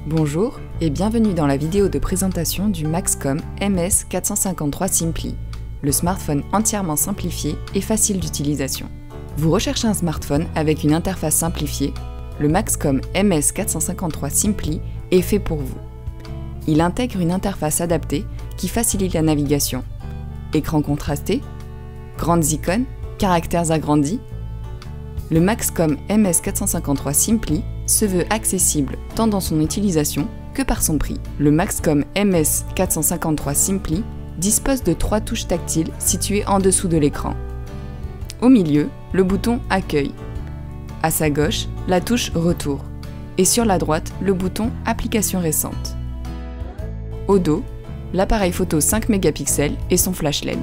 Bonjour et bienvenue dans la vidéo de présentation du Maxcom MS453 Simply, le smartphone entièrement simplifié et facile d'utilisation. Vous recherchez un smartphone avec une interface simplifiée, le Maxcom MS453 Simply est fait pour vous. Il intègre une interface adaptée qui facilite la navigation. Écran contrasté, grandes icônes, caractères agrandis. Le Maxcom MS453 Simply se veut accessible tant dans son utilisation que par son prix. Le Maxcom MS453 Simply dispose de 3 touches tactiles situées en dessous de l'écran. Au milieu, le bouton Accueil. À sa gauche, la touche Retour. Et sur la droite, le bouton Applications récentes. Au dos, l'appareil photo 5 mégapixels et son flash LED.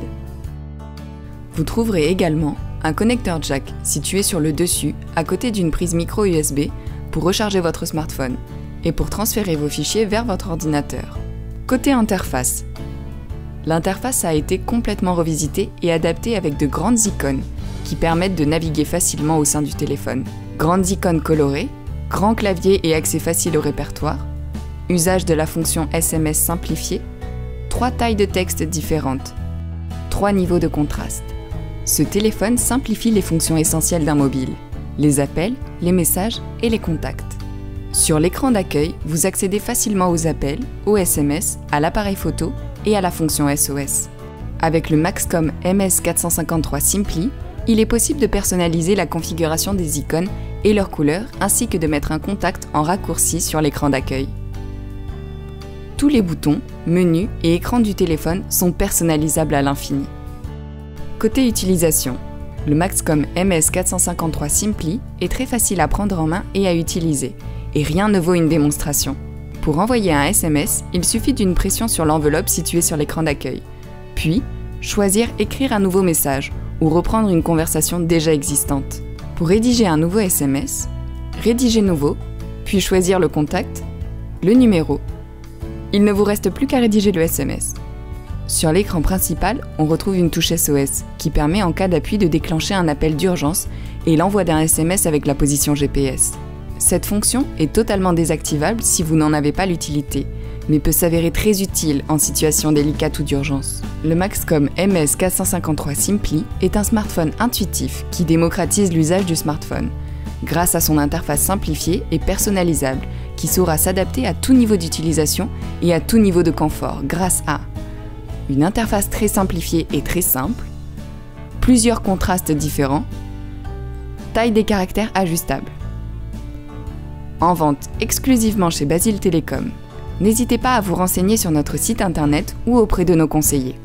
Vous trouverez également un connecteur jack situé sur le dessus à côté d'une prise micro USB pour recharger votre smartphone et pour transférer vos fichiers vers votre ordinateur. Côté interface, l'interface a été complètement revisitée et adaptée avec de grandes icônes qui permettent de naviguer facilement au sein du téléphone. Grandes icônes colorées, grand clavier et accès facile au répertoire, usage de la fonction SMS simplifiée, 3 tailles de texte différentes, 3 niveaux de contraste. Ce téléphone simplifie les fonctions essentielles d'un mobile, les appels, les messages et les contacts. Sur l'écran d'accueil, vous accédez facilement aux appels, aux SMS, à l'appareil photo et à la fonction SOS. Avec le Maxcom MS453 Simply, il est possible de personnaliser la configuration des icônes et leurs couleurs ainsi que de mettre un contact en raccourci sur l'écran d'accueil. Tous les boutons, menus et écrans du téléphone sont personnalisables à l'infini. Côté utilisation, le Maxcom MS453 Simply est très facile à prendre en main et à utiliser, et rien ne vaut une démonstration. Pour envoyer un SMS, il suffit d'une pression sur l'enveloppe située sur l'écran d'accueil, puis choisir Écrire un nouveau message ou reprendre une conversation déjà existante. Pour rédiger un nouveau SMS, Rédiger nouveau, puis choisir le contact, le numéro. Il ne vous reste plus qu'à rédiger le SMS. Sur l'écran principal, on retrouve une touche SOS qui permet en cas d'appui de déclencher un appel d'urgence et l'envoi d'un SMS avec la position GPS. Cette fonction est totalement désactivable si vous n'en avez pas l'utilité, mais peut s'avérer très utile en situation délicate ou d'urgence. Le Maxcom MS453 Simply est un smartphone intuitif qui démocratise l'usage du smartphone, grâce à son interface simplifiée et personnalisable qui saura s'adapter à tout niveau d'utilisation et à tout niveau de confort grâce à une interface très simplifiée et très simple, plusieurs contrastes différents, taille des caractères ajustable. En vente exclusivement chez Basile Télécom. N'hésitez pas à vous renseigner sur notre site internet ou auprès de nos conseillers.